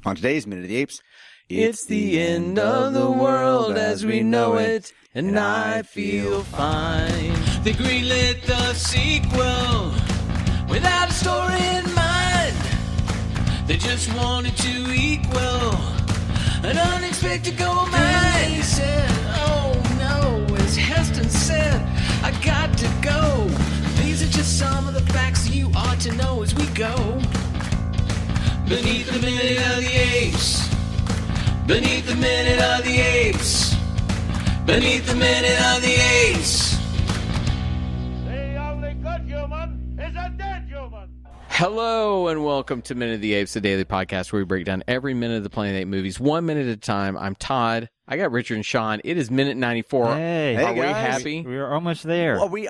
On today's Minute of the Apes, it's the end of the world as we know it, and I feel fine. They greenlit the sequel without a story in mind. They just wanted to equal an unexpected gold mine. He said, oh no, as Heston said, I got to go. These are just some of the facts you ought to know as we go. Beneath the Minute of the Apes. Beneath the Minute of the Apes. Beneath the Minute of the Apes. The only good human is a dead human. Hello and welcome to Minute of the Apes, the daily podcast where we break down every minute of the Planet 8 movies, 1 minute at a time. I'm Todd. I got Richard and Sean. It is minute 94. Hey, Are we guys. happy? We're almost there. are we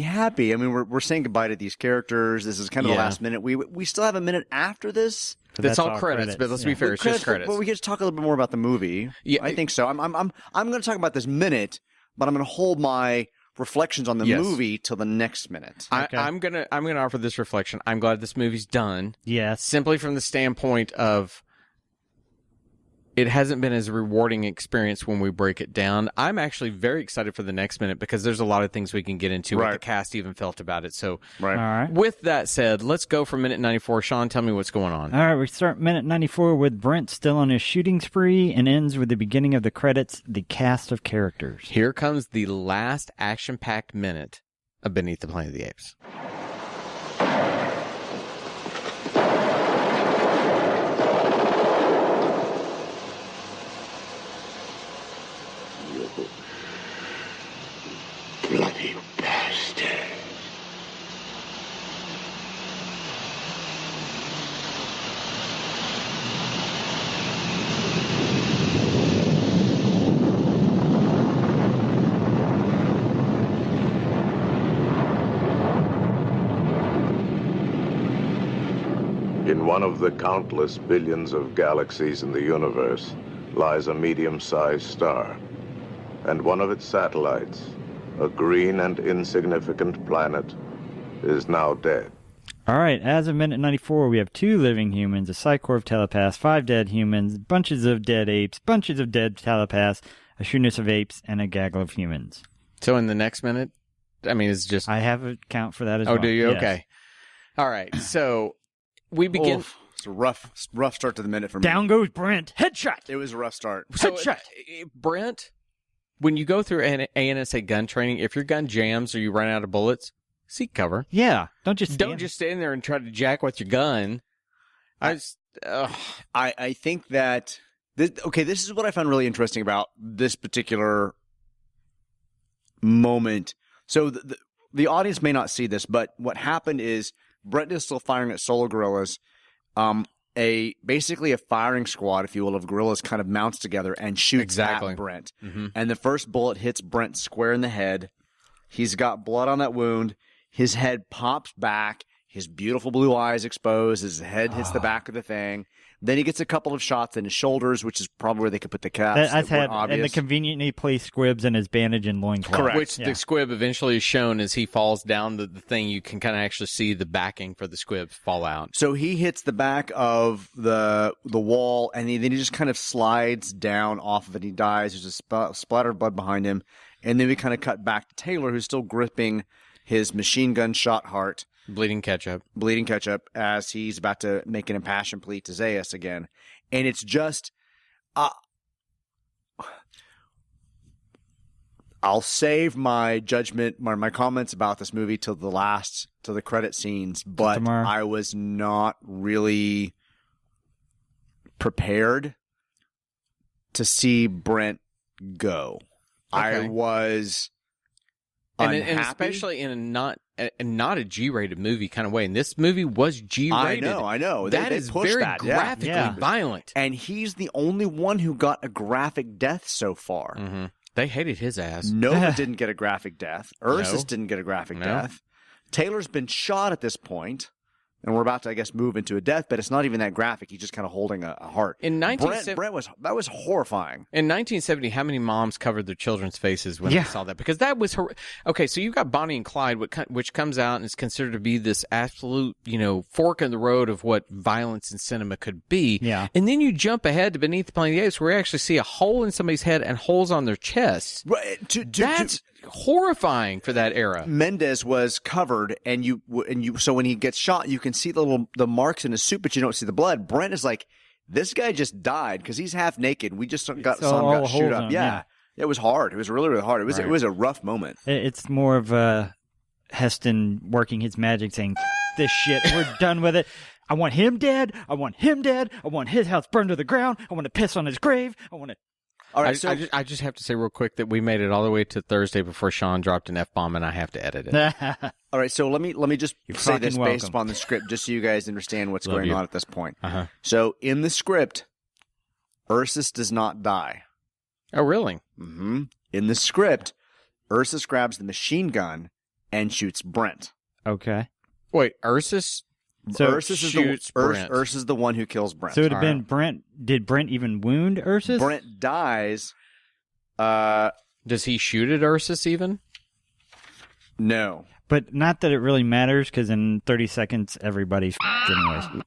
happy? I mean, we're saying goodbye to these characters. This is kind of the last minute. We still have a minute after this. That's all credits, but let's be fair, it's just credits. Well, we get to talk a little bit more about the movie. Yeah, I think so. I'm going to talk about this minute, but I'm going to hold my reflections on the movie till the next minute. Okay. I'm gonna offer this reflection. I'm glad this movie's done. Yes. Simply from the standpoint of it hasn't been as a rewarding experience when we break it down. I'm actually very excited for the next minute because there's a lot of things we can get into what the cast even felt about it. So, All right. with that said, let's go for minute 94. Sean, tell me what's going on. All right, we start minute 94 with Brent still on his shooting spree and ends with the beginning of the credits, the cast of characters. Here comes the last action-packed minute of Beneath the Planet of the Apes. Bloody bastard. In one of the countless billions of galaxies in the universe lies a medium-sized star, and one of its satellites, a green and insignificant planet, is now dead. All right, as of minute 94, we have 2 living humans, a psycorp telepath, 5 dead humans, bunches of dead apes, bunches of dead telepaths, a shootness of apes, and a gaggle of humans. So in the next minute, I mean, it's just... I have a count for that as well. Oh, do you? Yes. Okay. All right, so we begin... It's a rough start to the minute for me. Down goes Brent. Headshot. It was a rough start. So, Headshot. Brent, when you go through an ANSA gun training, if your gun jams or you run out of bullets, seek cover. Yeah, don't just stand there and try to jack with your gun. I think that this is what I found really interesting about this particular moment. So the audience may not see this, but what happened is Brent is still firing at solo gorillas. Basically a firing squad, if you will, of gorillas kind of mounts together and shoots at Brent. Mm-hmm. And the first bullet hits Brent square in the head. He's got blood on that wound. His head pops back. His beautiful blue eyes exposed. His head hits the back of the thing. Then he gets a couple of shots in his shoulders, which is probably where they could put the caps. I've had, and the conveniently placed squibs in his bandage and loincloth. Correct. Which the squib eventually is shown as he falls down the thing. You can kind of actually see the backing for the squib fall out. So he hits the back of the wall, and then he just kind of slides down off of it. He dies. There's a splatter of blood behind him. And then we kind of cut back to Taylor, who's still gripping his machine gun shot heart. Bleeding ketchup, as he's about to make an impassioned plea to Zaius again. And it's just, I'll save my judgment, my comments about this movie till the credit scenes, but tomorrow. I was not really prepared to see Brent go. Okay. I was and unhappy. especially in a not a G-rated movie kind of way. And this movie was G-rated. I know. That They is pushed very that, yeah. graphically Yeah. violent. And he's the only one who got a graphic death so far. Mm-hmm. They hated his ass. Nova didn't get a graphic death. Ursus No. didn't get a graphic No. death. Taylor's been shot at this point. and we're about to, I guess, move into a deathbed. It's not even that graphic. He's just kind of holding a heart. In Brent that was horrifying. In 1970, how many moms covered their children's faces when they saw that? Because that was okay. So you've got Bonnie and Clyde, which comes out and is considered to be this absolute, fork in the road of what violence in cinema could be. Yeah. And then you jump ahead to Beneath the Planet of the Apes, where you actually see a hole in somebody's head and holes on their chests. Right. That's horrifying for that era. Mendez was covered, and you. So when he gets shot, you can see the marks in his suit, but you don't see the blood. Brent is like, this guy just died because he's half naked. We just saw him got shoot up. Yeah, it was hard. It was really, really hard. It was a rough moment. It's more of Heston working his magic, saying, "This shit, we're done with it. I want him dead. I want him dead. I want his house burned to the ground. I want to piss on his grave. I want to." All right, I just have to say real quick that we made it all the way to Thursday before Sean dropped an F-bomb, and I have to edit it. all right. So let me just say this welcome. based upon the script, just so you guys understand what's going on at this point. Uh-huh. So in the script, Ursus does not die. Oh, really? Mm-hmm. In the script, Ursus grabs the machine gun and shoots Brent. Okay. Wait, Ursus? So Ursus shoots Brent. Ursus is the one who kills Brent. So it would have been Brent. Did Brent even wound Ursus? Brent dies. Does he shoot at Ursus even? No. But not that it really matters, because in 30 seconds, everybody's anyways.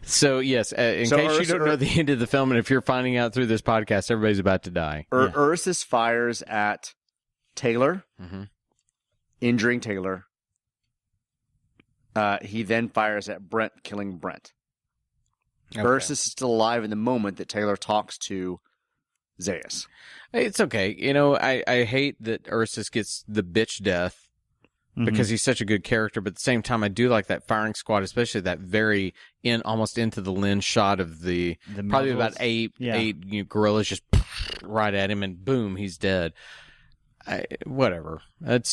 So, yes, in case you don't know the end of the film, and if you're finding out through this podcast, everybody's about to die. Ursus fires at Taylor, injuring Taylor. He then fires at Brent, killing Brent. Okay. Ursus is still alive in the moment that Taylor talks to Zaius. It's okay. I hate that Ursus gets the bitch death because he's such a good character, but at the same time, I do like that firing squad, especially that very almost into the lens shot of the probably muzzles. about eight gorillas just right at him, and boom, he's dead. Whatever. And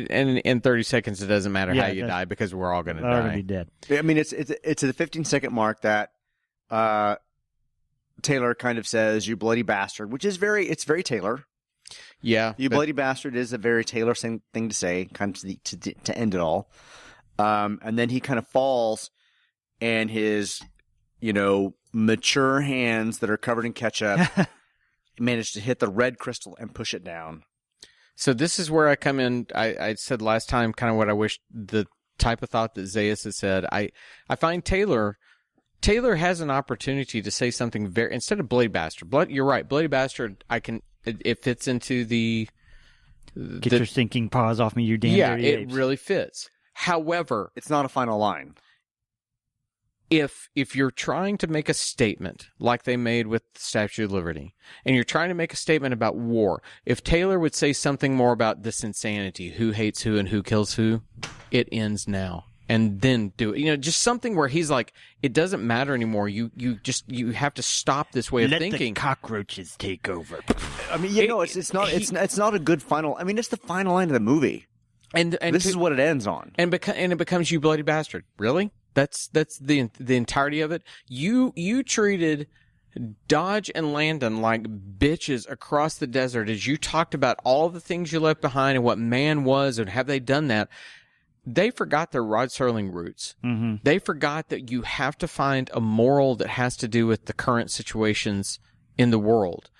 in 30 seconds, it doesn't matter how you die because we're all going to die. All going to be dead. I mean, it's at the 15-second mark that Taylor kind of says, "You bloody bastard," which is very Taylor. Yeah, "You bloody bastard" is a very Taylor thing to say, kind of to end it all. And then he kind of falls, and his mature hands that are covered in ketchup manage to hit the red crystal and push it down. So this is where I come in. I said last time kind of what I wish, the type of thought that Zaius had said. I find Taylor has an opportunity to say something very, instead of bloody bastard. You're right. Bloody bastard, it fits into the... Get your stinking paws off me, you damn dirty apes. It really fits. However... It's not a final line. If you're trying to make a statement like they made with the Statue of Liberty, and you're trying to make a statement about war, if Taylor would say something more about this insanity, who hates who and who kills who, it ends now. And then do it. Just something where he's like, it doesn't matter anymore. You have to stop this way of thinking. Let the cockroaches take over. I mean, it's not a good final. I mean, it's the final line of the movie. And this is what it ends on. And it becomes "you bloody bastard." Really? That's the entirety of it. You treated Dodge and Landon like bitches across the desert as you talked about all the things you left behind and what man was, and have they done that? They forgot their Rod Serling roots. Mm-hmm. They forgot that you have to find a moral that has to do with the current situations in the world.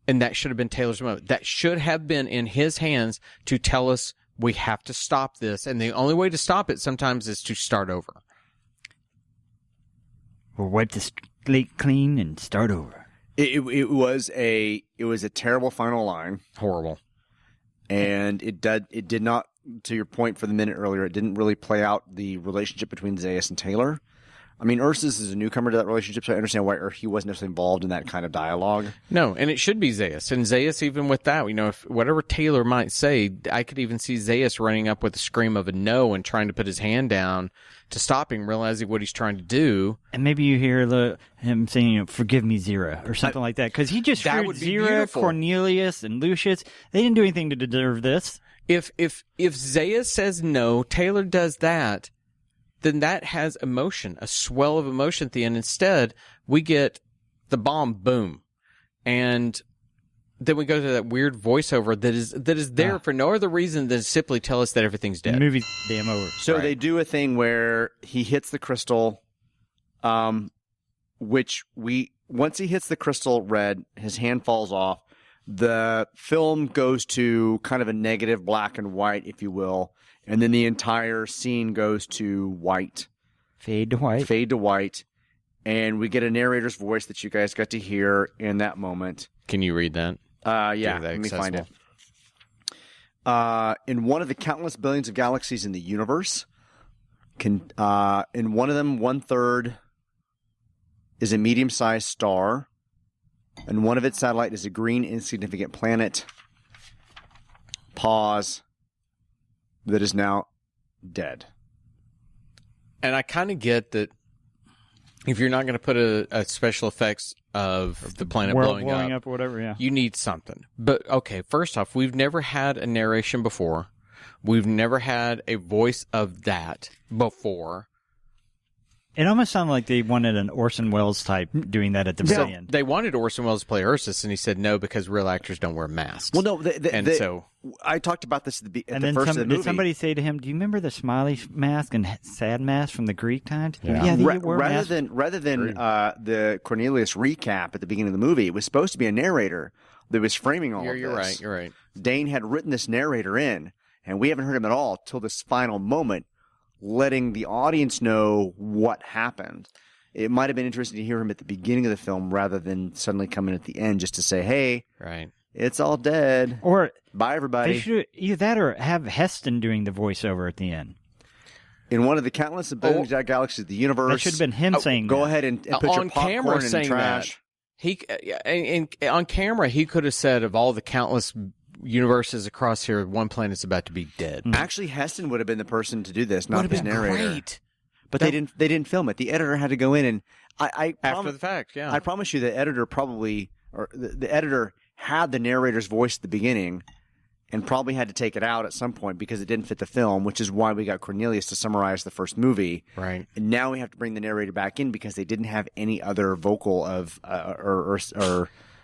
And that should have been Taylor's moment. That should have been in his hands to tell us we have to stop this. And the only way to stop it sometimes is to start over. We'll wipe the slate clean and start over. It was a terrible final line. Horrible. And it did not, to your point for the minute earlier, it didn't really play out the relationship between Zaius and Taylor. I mean, Ursus is a newcomer to that relationship, so I understand why he wasn't necessarily involved in that kind of dialogue. No, and it should be Zaius. And Zaius, even with that, if whatever Taylor might say, I could even see Zaius running up with a scream of a no and trying to put his hand down to stop him, realizing what he's trying to do. And maybe you hear him saying, "Forgive me, Zira," or something like that, because he just feared Zira, beautiful. Cornelius, and Lucius. They didn't do anything to deserve this. If Zaius says no, Taylor does that, then that has emotion, a swell of emotion at the end. Instead, we get the bomb, boom. And then we go to that weird voiceover that is there for no other reason than simply tell us that everything's dead. The movie's damn over. So they do a thing where he hits the crystal, once he hits the crystal red, his hand falls off. The film goes to kind of a negative black and white, if you will, and then the entire scene goes to white. Fade to white. And we get a narrator's voice that you guys got to hear in that moment. Can you read that? Yeah, let me find it. In one of the countless billions of galaxies in the universe, in one of them, 1/3 is a medium-sized star, and one of its satellites is a green insignificant planet. Pause. That is now dead. And I kind of get that if you're not going to put a special effects of the planet World blowing up or whatever, yeah. you need something. But, okay, first off, we've never had a narration before. We've never had a voice of that before. It almost sounded like they wanted an Orson Welles type doing that at the very end. They wanted Orson Welles to play Ursus, and he said no because real actors don't wear masks. Well, no, so I talked about this at the then first of the movie. Did somebody say to him, "Do you remember the smiley mask and sad mask from the Greek times?" Yeah. they Rather than the Cornelius recap at the beginning of the movie, it was supposed to be a narrator that was framing all of this. You're right. Dane had written this narrator in, and we haven't heard him at all till this final moment, letting the audience know what happened. It might have been interesting to hear him at the beginning of the film rather than suddenly coming at the end just to say, hey, it's all dead. Or bye, everybody. They should either that or have Heston doing the voiceover at the end. In one of the countless billions of galaxies of the universe. That should have been him saying go that. ahead and put your popcorn in the trash. On camera, he could have said of all the countless universes across here, one planet's about to be dead. Actually, Heston would have been the person to do this, not his narrator. Great. But they didn't film it. The editor had to go in and after the fact, yeah. I promise you, the editor the editor had the narrator's voice at the beginning, and probably had to take it out at some point because it didn't fit the film, which is why we got Cornelius to summarize the first movie. Right. And now we have to bring the narrator back in because they didn't have any other vocal of or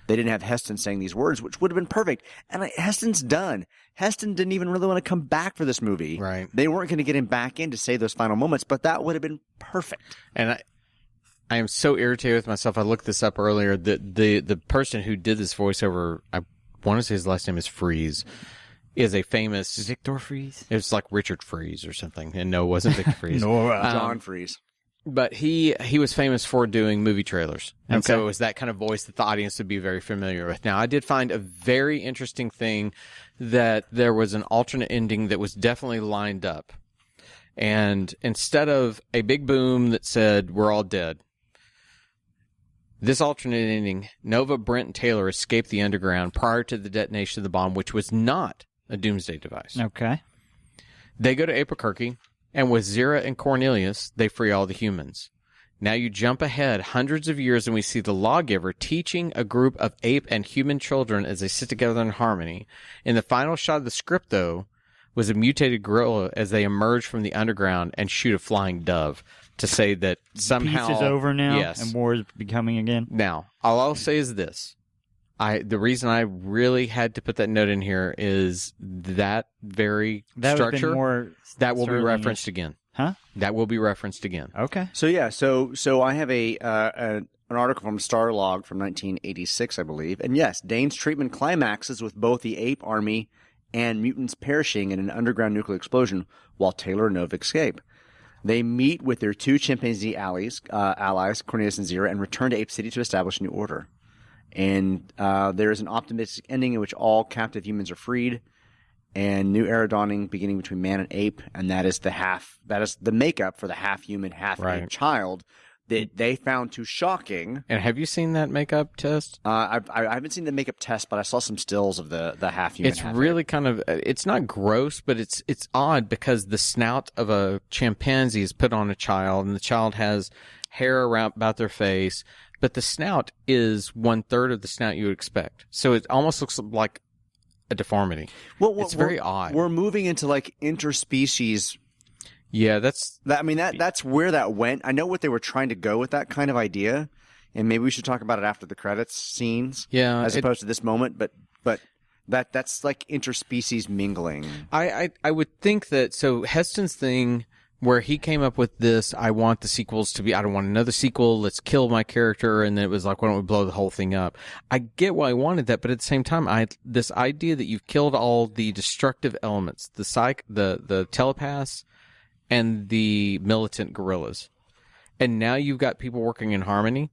they didn't have Heston saying these words, which would have been perfect. And Heston's done. Heston didn't even really want to come back for this movie. Right. They weren't going to get him back in to say those final moments, but that would have been perfect. And I am so irritated with myself. I looked this up earlier. The person who did this voiceover, I want to say his last name is Freeze, is a famous Victor Freeze. It was like Richard Freeze or something. And no, it wasn't Victor Freeze. John Freeze. But he was famous for doing movie trailers. And Okay. so it was that kind of voice that the audience would be very familiar with. Now, I did find a very interesting thing that there was an alternate ending that was definitely lined up. And instead of a big boom that said, we're all dead, this alternate ending, Nova, Brent, and Taylor escaped the underground prior to the detonation of the bomb, which was not a doomsday device. Okay. They go to Albuquerque, and with Zira and Cornelius, they free all the humans. Now you jump ahead hundreds of years, and we see the lawgiver teaching a group of ape and human children as they sit together in harmony. In the final shot of the script, though, was a mutated gorilla as they emerge from the underground and shoot a flying dove to say that somehow... Peace is over now, yes. and war is becoming again. Now, all I'll say is this. The reason I really had to put that note in here is that very structure, that will be referenced again. Huh? That will be referenced again. Okay. So yeah, so I have an article from Starlog from 1986, I believe, and yes, Dane's treatment climaxes with both the ape army and mutants perishing in an underground nuclear explosion, while Taylor and Nova escape. They meet with their two chimpanzee allies, Cornelius and Zira, and return to Ape City to establish a new order. And there is an optimistic ending in which all captive humans are freed, and new era dawning beginning between man and ape, and that is the makeup for the half human, half ape child that they found too shocking. And have you seen that makeup test? I haven't seen the makeup test, but I saw some stills of the half human. It's really kind of, it's not gross, but it's odd because the snout of a chimpanzee is put on a child, and the child has hair around about their face, but the snout is 1/3 of the snout you would expect. So it almost looks like a deformity. Well, it's very odd. We're moving into like interspecies. Yeah, that's where that went. I know what they were trying to go with that kind of idea, and maybe we should talk about it after the credits scenes. Yeah, as opposed to this moment. But but that's like interspecies mingling. I would think that, so Heston's thing where he came up with this, I want the sequels to be, I don't want another sequel, let's kill my character, and then it was like, why don't we blow the whole thing up? I get why I wanted that, but at the same time, this idea that you've killed all the destructive elements, the telepaths, and the militant guerrillas, and now you've got people working in harmony,